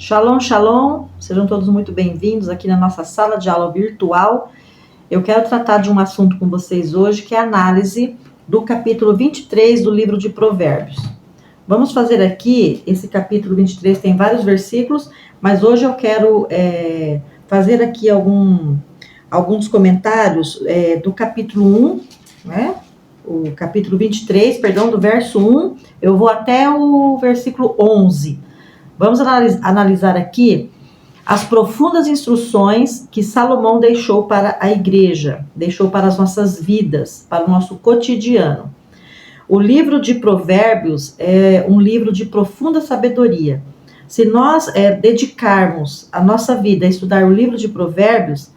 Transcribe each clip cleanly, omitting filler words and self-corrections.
Shalom, shalom, sejam todos muito bem-vindos aqui na nossa sala de aula virtual. Eu quero tratar de um assunto com vocês hoje, que é a análise do capítulo 23 do livro de Provérbios. Vamos fazer aqui, esse capítulo 23 tem vários versículos, mas hoje eu quero fazer aqui alguns comentários do capítulo 1, né? O capítulo 23, perdão, do verso 1, eu vou até o versículo 11. Vamos analisar aqui as profundas instruções que Salomão deixou para a igreja, deixou para as nossas vidas, para o nosso cotidiano. O livro de Provérbios é um livro de profunda sabedoria. Se nós dedicarmos a nossa vida a estudar o livro de Provérbios,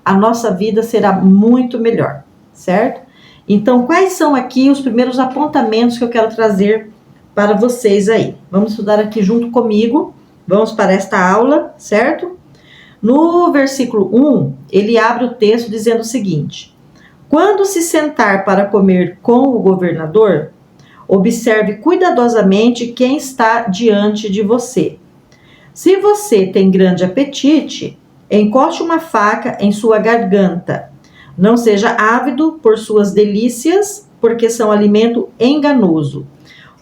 a nossa vida será muito melhor, certo? Então, quais são aqui os primeiros apontamentos que eu quero trazer para vocês aí? Vamos estudar aqui junto comigo, vamos para esta aula, certo? No versículo 1, ele abre o texto dizendo o seguinte: quando se sentar para comer com o governador, observe cuidadosamente quem está diante de você. Se você tem grande apetite, encoste uma faca em sua garganta. Não seja ávido por suas delícias, porque são alimento enganoso.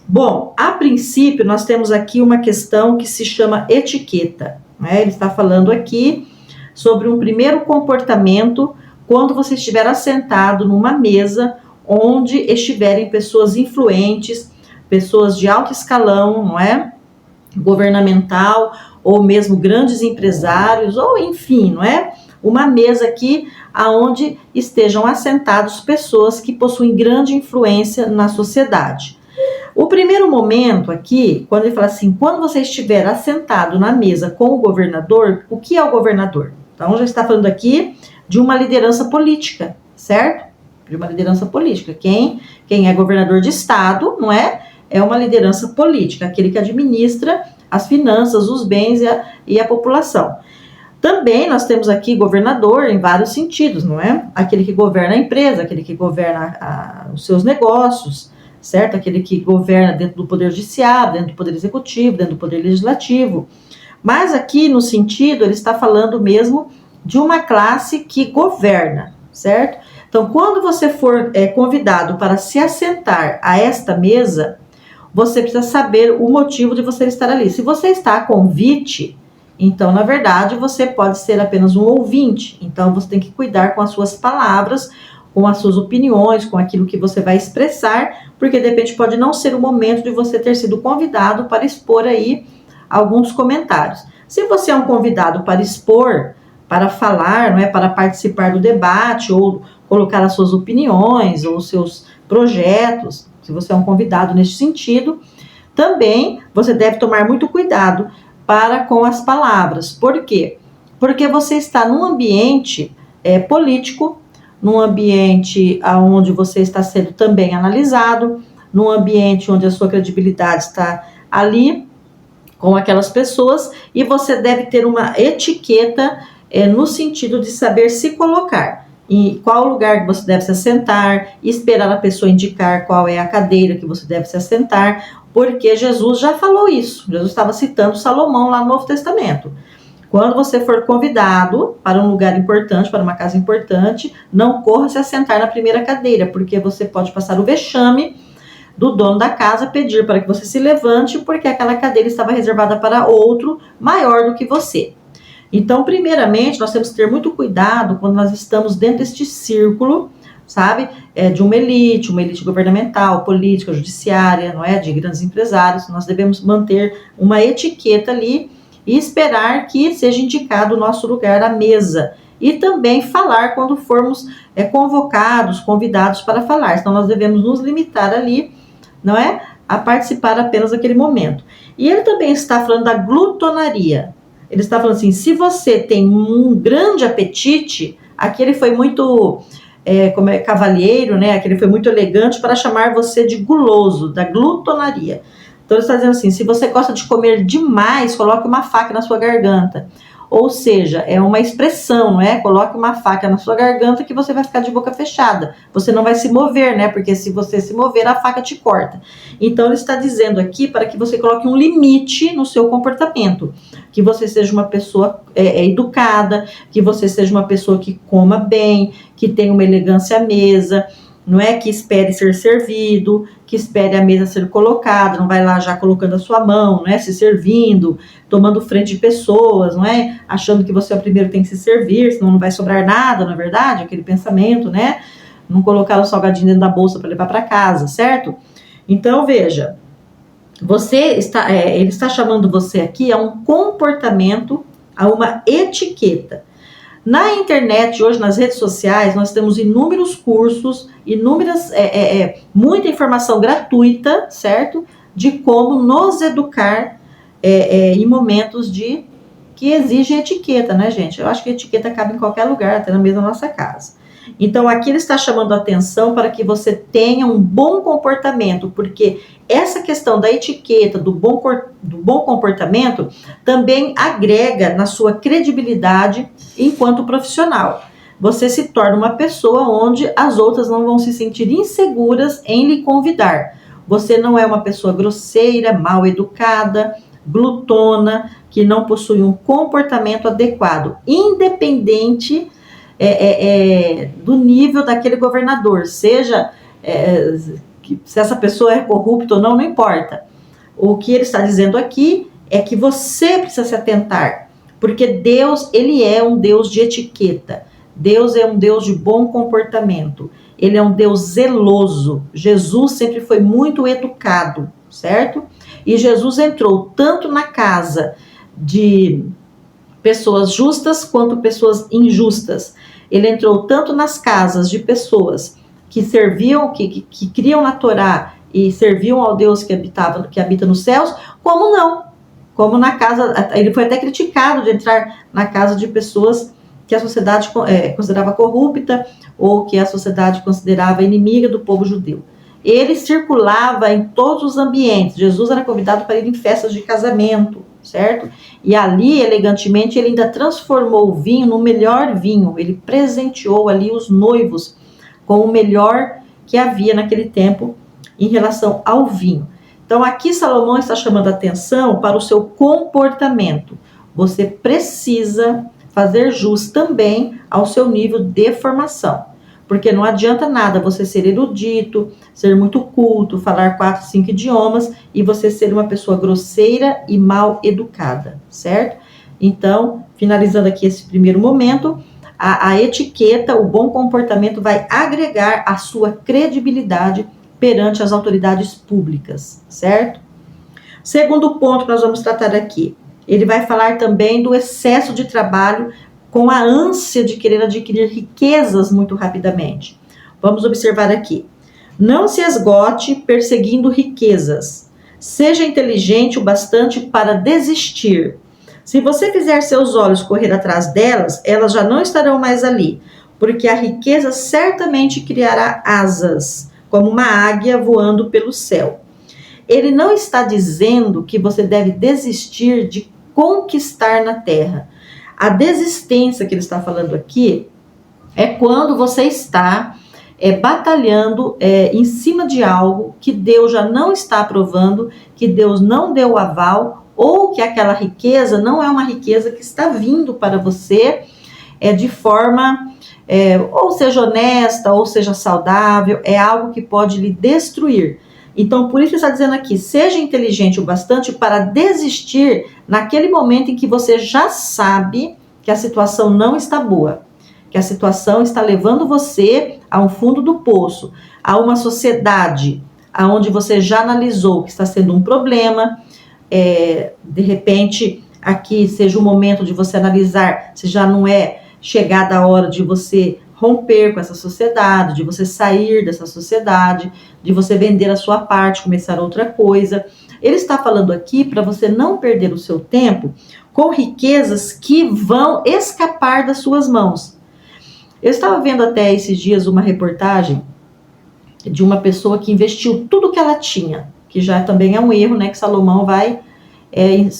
Bom, a princípio nós temos aqui uma questão que se chama etiqueta, né? Ele está falando aqui sobre um primeiro comportamento quando você estiver assentado numa mesa onde estiverem pessoas influentes, pessoas de alto escalão, não é? Governamental, ou mesmo grandes empresários, ou enfim, não é? Uma mesa aqui aonde estejam assentados pessoas que possuem grande influência na sociedade. O primeiro momento aqui, quando ele fala assim, quando você estiver assentado na mesa com o governador, o que é o governador? Então, já está falando aqui de uma liderança política, certo? De uma liderança política. Quem é governador de estado, não é? É uma liderança política, aquele que administra as finanças, os bens e a população. Também nós temos aqui governador em vários sentidos, não é? Aquele que governa a empresa, aquele que governa os seus negócios, certo? Aquele que governa dentro do poder judiciário, dentro do poder executivo, dentro do poder legislativo. Mas aqui no sentido, ele está falando mesmo de uma classe que governa, certo? Então, quando você for convidado para se assentar a esta mesa, você precisa saber o motivo de você estar ali. Se você está a convite, então, na verdade, você pode ser apenas um ouvinte. Então, você tem que cuidar com as suas palavras, com as suas opiniões, com aquilo que você vai expressar, porque de repente pode não ser o momento de você ter sido convidado para expor aí alguns comentários. Se você é um convidado para expor, para falar, não é, para participar do debate, ou colocar as suas opiniões, ou os seus projetos, se você é um convidado nesse sentido, também você deve tomar muito cuidado para com as palavras. Por quê? Porque você está num ambiente político, num ambiente onde você está sendo também analisado, num ambiente onde a sua credibilidade está ali com aquelas pessoas, e você deve ter uma etiqueta no sentido de saber se colocar. Em qual lugar que você deve se assentar, esperar a pessoa indicar qual é a cadeira que você deve se assentar, porque Jesus já falou isso. Jesus estava citando Salomão lá no Novo Testamento. Quando você for convidado para um lugar importante, para uma casa importante, não corra se assentar na primeira cadeira, porque você pode passar o vexame do dono da casa, pedir para que você se levante, porque aquela cadeira estava reservada para outro maior do que você. Então, primeiramente, nós temos que ter muito cuidado quando nós estamos dentro deste círculo, sabe, de uma elite governamental, política, judiciária, não é, de grandes empresários. Nós devemos manter uma etiqueta ali e esperar que seja indicado o nosso lugar à mesa. E também falar quando formos convocados, convidados para falar. Então, nós devemos nos limitar ali, não é, a participar apenas daquele momento. E ele também está falando da glutonaria. Ele está falando assim, se você tem um grande apetite, aqui ele foi muito cavalheiro, né? Aqui ele foi muito elegante para chamar você de guloso, da glutonaria. Então ele está dizendo assim, se você gosta de comer demais, coloque uma faca na sua garganta. ou seja, é uma expressão, não é? Coloque uma faca na sua garganta que você vai ficar de boca fechada, você não vai se mover, né? Porque se você se mover, a faca te corta. Então ele está dizendo aqui para que você coloque um limite no seu comportamento, que você seja uma pessoa educada, que você seja uma pessoa que coma bem, que tenha uma elegância à mesa, não é, que espere ser servido, que espere a mesa ser colocada, não vai lá já colocando a sua mão, não é, se servindo, tomando frente de pessoas, não é, achando que você é o primeiro que tem que se servir, senão não vai sobrar nada, não é verdade? Aquele pensamento, né? Não colocar o salgadinho dentro da bolsa para levar para casa, certo? Então, veja, ele está chamando você aqui a um comportamento, a uma etiqueta. Na internet, hoje, nas redes sociais, nós temos inúmeros cursos, muita informação gratuita, certo? De como nos educar em momentos que exigem etiqueta, né, gente? Eu acho que a etiqueta cabe em qualquer lugar, até na mesma nossa casa. Então, aqui ele está chamando a atenção para que você tenha um bom comportamento, porque essa questão da etiqueta, do bom comportamento, também agrega na sua credibilidade enquanto profissional. Você se torna uma pessoa onde as outras não vão se sentir inseguras em lhe convidar. Você não é uma pessoa grosseira, mal educada, glutona, que não possui um comportamento adequado, independente do nível daquele governador, seja se essa pessoa é corrupta ou não, não importa. O que ele está dizendo aqui é que você precisa se atentar, porque Deus, ele é um Deus de etiqueta, Deus é um Deus de bom comportamento, ele é um Deus zeloso. Jesus sempre foi muito educado, certo? E Jesus entrou tanto na casa de pessoas justas quanto pessoas injustas. Ele entrou tanto nas casas de pessoas que serviam, que criam na Torá e serviam ao Deus que habita nos céus, como não. Como na casa, ele foi até criticado de entrar na casa de pessoas que a sociedade considerava corrupta ou que a sociedade considerava inimiga do povo judeu. Ele circulava em todos os ambientes. Jesus era convidado para ir em festas de casamento, certo? E ali, elegantemente, ele ainda transformou o vinho no melhor vinho. Ele presenteou ali os noivos com o melhor que havia naquele tempo em relação ao vinho. Então, aqui Salomão está chamando a atenção para o seu comportamento. Você precisa fazer jus também ao seu nível de formação. Porque não adianta nada você ser erudito, ser muito culto, falar 4, 5 idiomas e você ser uma pessoa grosseira e mal educada, certo? Então, finalizando aqui esse primeiro momento, a etiqueta, o bom comportamento vai agregar a sua credibilidade perante as autoridades públicas, certo? Segundo ponto que nós vamos tratar aqui, ele vai falar também do excesso de trabalho com a ânsia de querer adquirir riquezas muito rapidamente. Vamos observar aqui. Não se esgote perseguindo riquezas. Seja inteligente o bastante para desistir. Se você fizer seus olhos correr atrás delas, elas já não estarão mais ali, porque a riqueza certamente criará asas, como uma águia voando pelo céu. Ele não está dizendo que você deve desistir de conquistar na terra. A desistência que ele está falando aqui é quando você está batalhando em cima de algo que Deus já não está aprovando, que Deus não deu o aval, ou que aquela riqueza não é uma riqueza que está vindo para você de forma, ou seja honesta, ou seja saudável, é algo que pode lhe destruir. Então, por isso ele está dizendo aqui, seja inteligente o bastante para desistir naquele momento em que você já sabe que a situação não está boa, que a situação está levando você a um fundo do poço, a uma sociedade onde você já analisou que está sendo um problema, de repente aqui seja o momento de você analisar se já não é chegada a hora de você romper com essa sociedade, de você sair dessa sociedade, de você vender a sua parte, começar outra coisa. Ele está falando aqui para você não perder o seu tempo com riquezas que vão escapar das suas mãos. Eu estava vendo até esses dias uma reportagem de uma pessoa que investiu tudo que ela tinha, que já também é um erro, né, que Salomão vai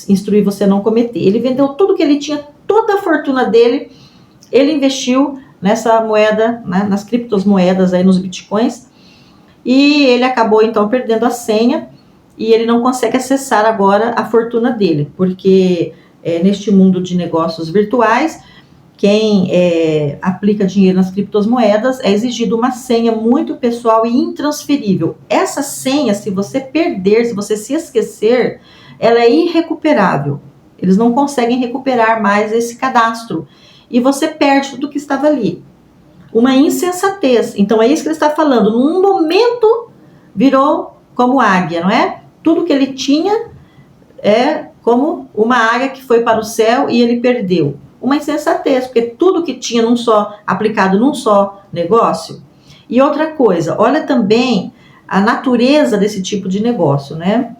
instruir você a não cometer. Ele vendeu tudo que ele tinha, toda a fortuna dele, ele investiu nessa moeda, né, nas criptomoedas, aí, nos bitcoins, e ele acabou então perdendo a senha, e ele não consegue acessar agora a fortuna dele, porque neste mundo de negócios virtuais, quem aplica dinheiro nas criptomoedas é exigido uma senha muito pessoal e intransferível. Essa senha, se você perder, se você se esquecer, ela é irrecuperável. Eles não conseguem recuperar mais esse cadastro. E você perde tudo que estava ali. Uma insensatez. Então é isso que ele está falando. Num momento virou como águia, não é? Tudo que ele tinha é como uma águia que foi para o céu e ele perdeu. Uma insensatez, porque tudo que tinha aplicado num só negócio. E outra coisa, olha também a natureza desse tipo de negócio, né?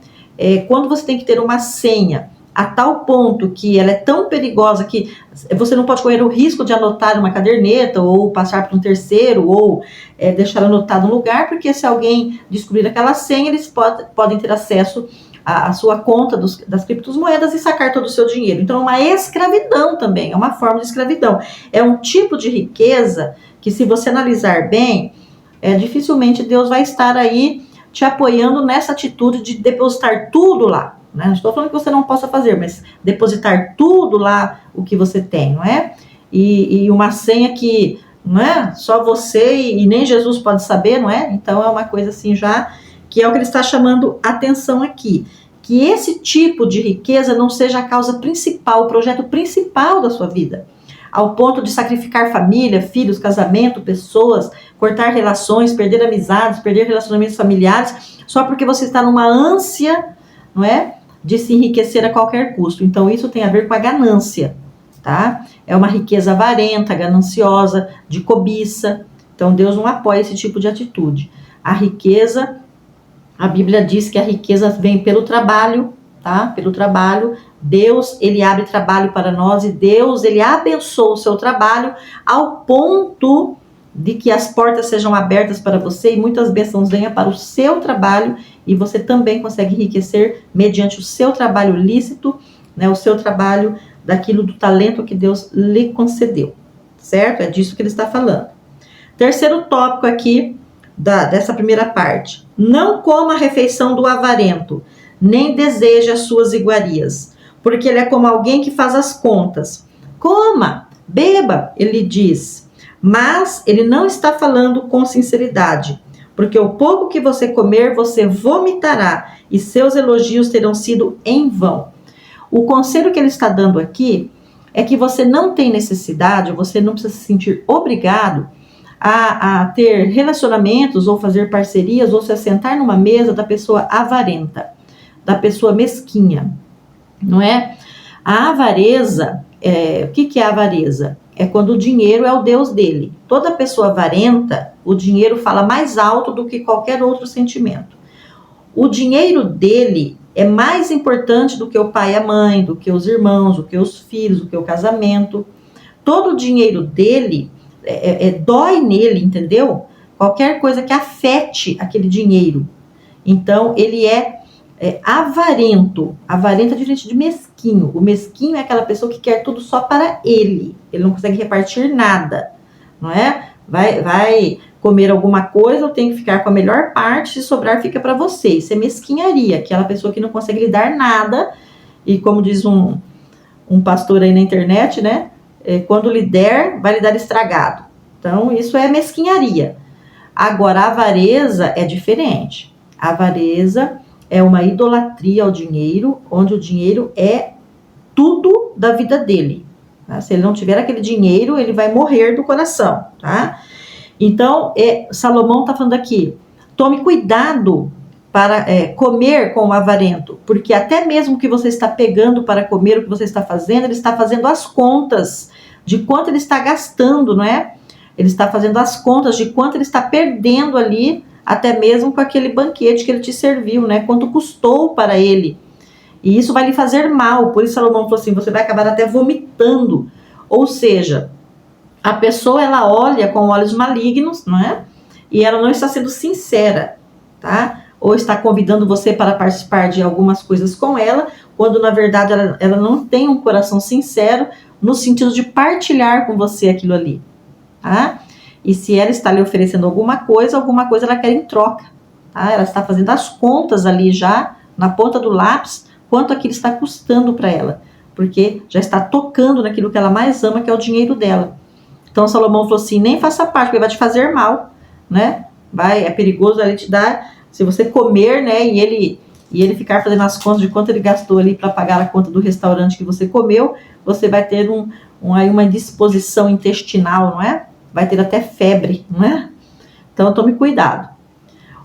Quando você tem que ter uma senha a tal ponto que ela é tão perigosa que você não pode correr o risco de anotar uma caderneta ou passar para um terceiro ou deixar anotado no lugar, porque se alguém descobrir aquela senha, eles podem ter acesso a sua conta das criptomoedas e sacar todo o seu dinheiro. Então é uma escravidão também, é uma forma de escravidão. É um tipo de riqueza que, se você analisar bem, dificilmente Deus vai estar aí te apoiando nessa atitude de depositar tudo lá. Né? Não estou falando que você não possa fazer, mas depositar tudo lá o que você tem, não é? E uma senha que não é só você e nem Jesus pode saber, não é? Então é uma coisa assim já, que é o que ele está chamando atenção aqui. Que esse tipo de riqueza não seja a causa principal, o projeto principal da sua vida. Ao ponto de sacrificar família, filhos, casamento, pessoas, cortar relações, perder amizades, perder relacionamentos familiares, só porque você está numa ânsia, não é? De se enriquecer a qualquer custo. Então isso tem a ver com a ganância, tá? É uma riqueza avarenta, gananciosa, de cobiça. Então Deus não apoia esse tipo de atitude. A riqueza, a Bíblia diz que a riqueza vem pelo trabalho, tá? Pelo trabalho. Deus, ele abre trabalho para nós e Deus, ele abençoa o seu trabalho ao ponto de que as portas sejam abertas para você e muitas bênçãos venham para o seu trabalho e você também consegue enriquecer mediante o seu trabalho lícito, né? O seu trabalho daquilo do talento que Deus lhe concedeu, certo? É disso que ele está falando. Terceiro tópico aqui dessa primeira parte. Não coma a refeição do avarento, nem deseje as suas iguarias, porque ele é como alguém que faz as contas. Coma, beba, ele diz, mas ele não está falando com sinceridade, porque o pouco que você comer, você vomitará, e seus elogios terão sido em vão. O conselho que ele está dando aqui é que você não tem necessidade, você não precisa se sentir obrigado a ter relacionamentos ou fazer parcerias ou se assentar numa mesa da pessoa avarenta, da pessoa mesquinha, não é? A avareza, o que é a avareza? É quando o dinheiro é o Deus dele. Toda pessoa avarenta, o dinheiro fala mais alto do que qualquer outro sentimento. O dinheiro dele é mais importante do que o pai e a mãe, do que os irmãos, do que os filhos, do que o casamento. Todo o dinheiro dele dói nele, entendeu? Qualquer coisa que afete aquele dinheiro. Então, ele é avarento. Avarento é diferente de mesquinho. O mesquinho é aquela pessoa que quer tudo só para ele. Ele não consegue repartir nada, não é? Vai comer alguma coisa, eu tenho que ficar com a melhor parte, se sobrar fica para você. Isso é mesquinharia, aquela pessoa que não consegue lhe dar nada. E como diz um pastor aí na internet, né? Quando lhe der, vai lhe dar estragado. Então, isso é mesquinharia. Agora, a avareza é diferente. A avareza é uma idolatria ao dinheiro, onde o dinheiro é tudo da vida dele. Tá? Se ele não tiver aquele dinheiro, ele vai morrer do coração. Tá? Então, Salomão está falando aqui, tome cuidado para comer com o avarento, porque até mesmo o que você está pegando para comer, o que você está fazendo, ele está fazendo as contas de quanto ele está gastando, não é? Ele está fazendo as contas de quanto ele está perdendo ali, até mesmo com aquele banquete que ele te serviu, né? Quanto custou para ele. E isso vai lhe fazer mal. Por isso Salomão falou assim, você vai acabar até vomitando. Ou seja, a pessoa, ela olha com olhos malignos, não é? E ela não está sendo sincera, tá? ou está convidando você para participar de algumas coisas com ela, quando na verdade ela não tem um coração sincero no sentido de partilhar com você aquilo ali, tá? E se ela está lhe oferecendo alguma coisa ela quer em troca, tá? Ela está fazendo as contas ali já, na ponta do lápis, quanto aquilo está custando para ela, porque já está tocando naquilo que ela mais ama, que é o dinheiro dela. Então Salomão falou assim, nem faça parte, porque vai te fazer mal, né? É perigoso ele te dar, se você comer, né, e ele ficar fazendo as contas de quanto ele gastou ali para pagar a conta do restaurante que você comeu, você vai ter uma indisposição intestinal, não é? Vai ter até febre, não é? Então tome cuidado.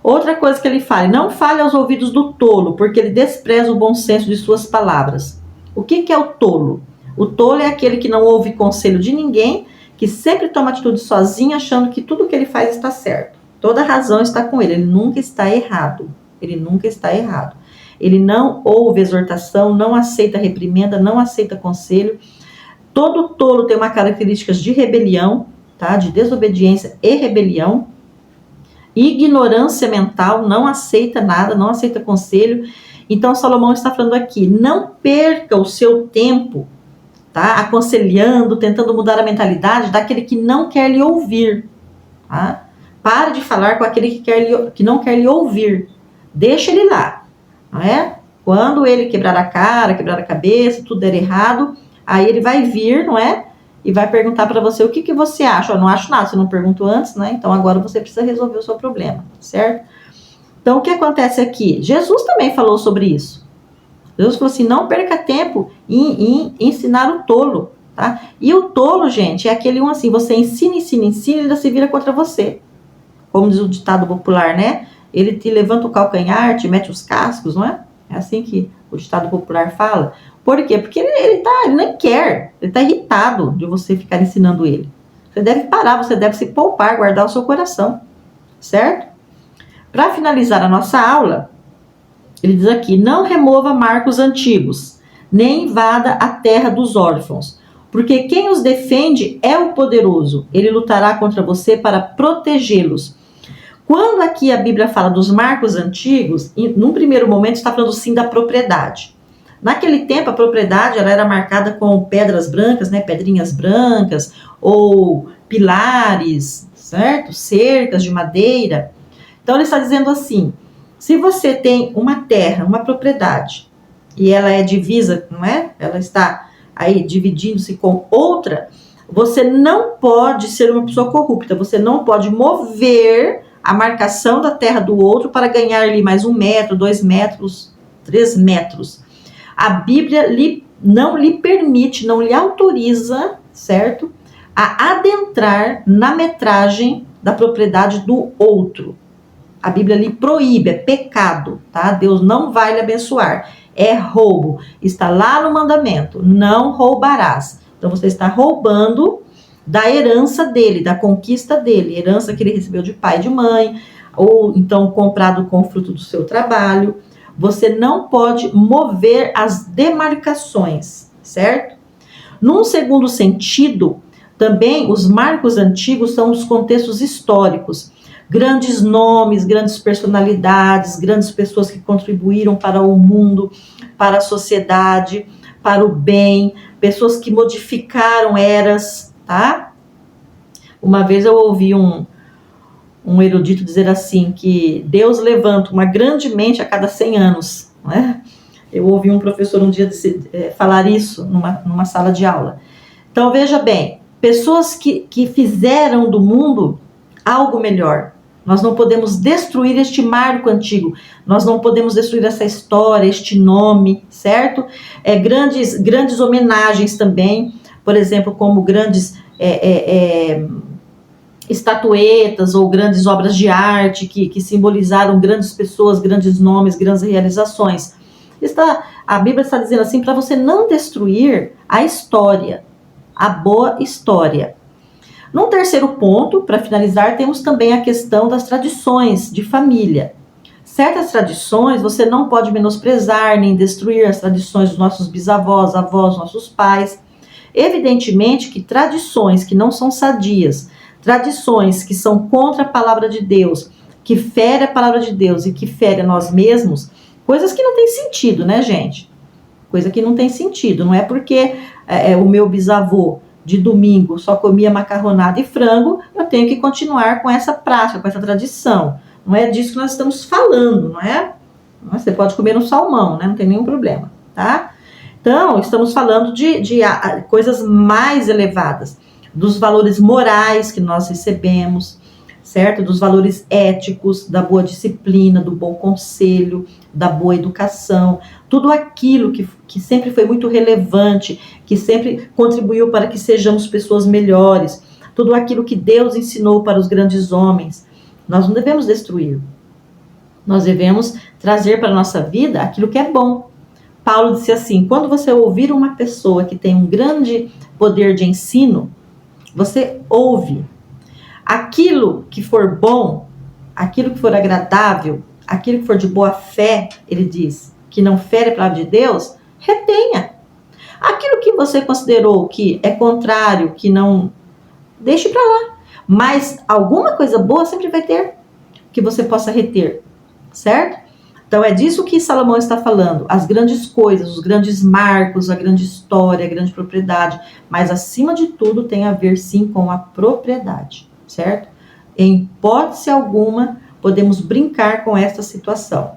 Outra coisa que ele fala, não fale aos ouvidos do tolo, porque ele despreza o bom senso de suas palavras. O que é o tolo? O tolo é aquele que não ouve conselho de ninguém, que sempre toma atitude sozinho, achando que tudo que ele faz está certo. Toda razão está com ele nunca está errado. Ele nunca está errado. Ele não ouve exortação, não aceita reprimenda, não aceita conselho. Todo tolo tem uma característica de rebelião, tá? De desobediência e rebelião. Ignorância mental, não aceita nada, não aceita conselho. Então Salomão está falando aqui, não perca o seu tempo, tá? Aconselhando, tentando mudar a mentalidade daquele que não quer lhe ouvir, tá? Pare de falar com aquele que não quer lhe ouvir. Deixa ele lá, não é? Quando ele quebrar a cara, quebrar a cabeça, tudo der errado, aí ele vai vir, não é? E vai perguntar para você o que você acha. Eu não acho nada, você não perguntou antes, né? Então agora você precisa resolver o seu problema, certo? Então o que acontece aqui? Jesus também falou sobre isso. Jesus falou assim, não perca tempo em ensinar o tolo, tá? E o tolo, gente, é aquele assim, você ensina e ainda se vira contra você. Como diz o ditado popular, né? Ele te levanta o calcanhar, te mete os cascos, não é? É assim que o ditado popular fala. Por quê? Porque ele nem quer, ele está irritado de você ficar ensinando ele. Você deve parar, você deve se poupar, guardar o seu coração, certo? Para finalizar a nossa aula, ele diz aqui, não remova marcos antigos, nem invada a terra dos órfãos, porque quem os defende é o poderoso, ele lutará contra você para protegê-los. Quando aqui a Bíblia fala dos marcos antigos, num primeiro momento está falando sim da propriedade. Naquele tempo a propriedade ela era marcada com pedras brancas, né, pedrinhas brancas, ou pilares, certo? Cercas de madeira. Então ele está dizendo assim, se você tem uma terra, uma propriedade, e ela é divisa, não é? Ela está aí dividindo-se com outra, você não pode ser uma pessoa corrupta, você não pode mover a marcação da terra do outro para ganhar ali mais 1 metro, 2 metros, 3 metros. A Bíblia não lhe permite, não lhe autoriza, certo? A adentrar na metragem da propriedade do outro. A Bíblia lhe proíbe, é pecado, tá? Deus não vai lhe abençoar. É roubo. Está lá no mandamento, não roubarás. Então você está roubando da herança dele, da conquista dele, herança que ele recebeu de pai e de mãe, ou então comprado com o fruto do seu trabalho. Você não pode mover as demarcações, certo? Num segundo sentido, também os marcos antigos são os contextos históricos. Grandes nomes, grandes personalidades, grandes pessoas que contribuíram para o mundo, para a sociedade, para o bem, pessoas que modificaram eras, tá? Uma vez eu ouvi um erudito dizer assim, que Deus levanta uma grande mente a cada 100 anos, não é? Eu ouvi um professor um dia falar isso numa sala de aula. Então veja bem, pessoas que fizeram do mundo algo melhor. Nós não podemos destruir este marco antigo, nós não podemos destruir essa história, este nome, certo? Grandes homenagens também, por exemplo, como grandes estatuetas ou grandes obras de arte que simbolizaram grandes pessoas, grandes nomes, grandes realizações. A Bíblia está dizendo assim, para você não destruir a história, a boa história. Num terceiro ponto, para finalizar, temos também a questão das tradições de família. Certas tradições você não pode menosprezar nem destruir as tradições dos nossos bisavós, avós, nossos pais. Evidentemente que tradições que não são sadias, tradições que são contra a palavra de Deus, que fere a palavra de Deus e que fere a nós mesmos, coisas que não tem sentido, né, gente? Coisa que não tem sentido. Não é porque o meu bisavô de domingo só comia macarronada e frango, eu tenho que continuar com essa prática, com essa tradição. Não é disso que nós estamos falando, não é? Você pode comer um salmão, né? Não tem nenhum problema, tá? Então, estamos falando de coisas mais elevadas, dos valores morais que nós recebemos, certo? Dos valores éticos, da boa disciplina, do bom conselho, da boa educação, tudo aquilo que sempre foi muito relevante, que sempre contribuiu para que sejamos pessoas melhores, tudo aquilo que Deus ensinou para os grandes homens, nós não devemos destruir. Nós devemos trazer para a nossa vida aquilo que é bom. Paulo disse assim: quando você ouvir uma pessoa que tem um grande poder de ensino, você ouve. Aquilo que for bom, aquilo que for agradável, aquilo que for de boa fé, ele diz, que não fere a palavra de Deus, retenha. Aquilo que você considerou que é contrário, que não, deixe para lá. Mas alguma coisa boa sempre vai ter, que você possa reter, certo? Então é disso que Salomão está falando, as grandes coisas, os grandes marcos, a grande história, a grande propriedade, mas acima de tudo tem a ver sim com a propriedade, certo? Em hipótese alguma podemos brincar com esta situação.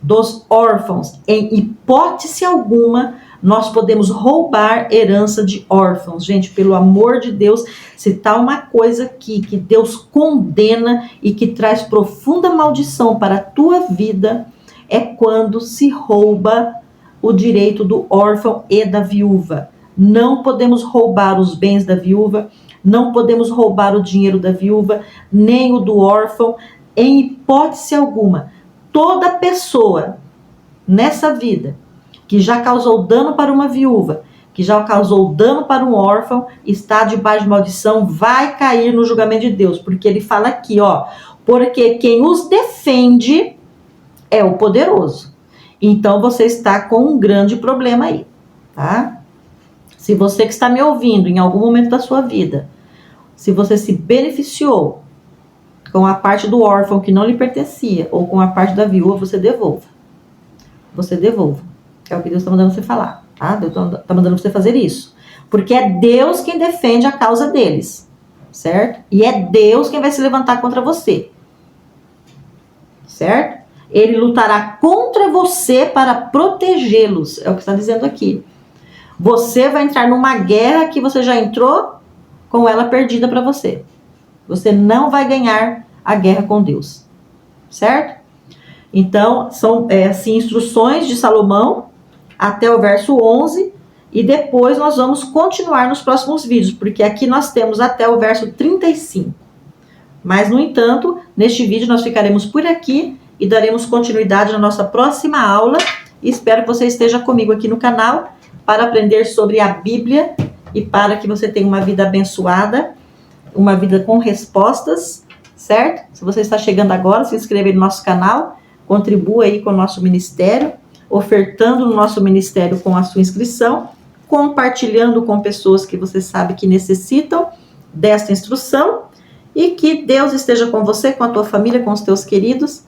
Dos órfãos, em hipótese alguma, nós podemos roubar herança de órfãos. Gente, pelo amor de Deus, se tá uma coisa aqui que Deus condena e que traz profunda maldição para a tua vida, é quando se rouba o direito do órfão e da viúva. Não podemos roubar os bens da viúva, não podemos roubar o dinheiro da viúva, nem o do órfão, em hipótese alguma. Toda pessoa nessa vida que já causou dano para uma viúva, que já causou dano para um órfão, está debaixo de maldição, vai cair no julgamento de Deus, porque ele fala aqui, ó, porque quem os defende é o poderoso. Então você está com um grande problema aí, tá? Se você que está me ouvindo em algum momento da sua vida, se você se beneficiou com a parte do órfão que não lhe pertencia, ou com a parte da viúva, você devolva. Você devolva. É o que Deus está mandando você falar, tá? Deus está mandando você fazer isso. Porque é Deus quem defende a causa deles, certo? E é Deus quem vai se levantar contra você, certo? Ele lutará contra você para protegê-los, é o que está dizendo aqui. Você vai entrar numa guerra que você já entrou com ela perdida para você. Você não vai ganhar a guerra com Deus, certo? Então, são assim, instruções de Salomão até o verso 11, e depois nós vamos continuar nos próximos vídeos, porque aqui nós temos até o verso 35. Mas, no entanto, neste vídeo nós ficaremos por aqui e daremos continuidade na nossa próxima aula. E espero que você esteja comigo aqui no canal para aprender sobre a Bíblia e para que você tenha uma vida abençoada, uma vida com respostas, certo? Se você está chegando agora, se inscreva no nosso canal, contribua aí com o nosso ministério, ofertando no nosso ministério com a sua inscrição, compartilhando com pessoas que você sabe que necessitam desta instrução, e que Deus esteja com você, com a tua família, com os teus queridos,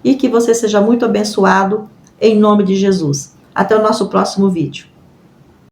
e que você seja muito abençoado em nome de Jesus. Até o nosso próximo vídeo.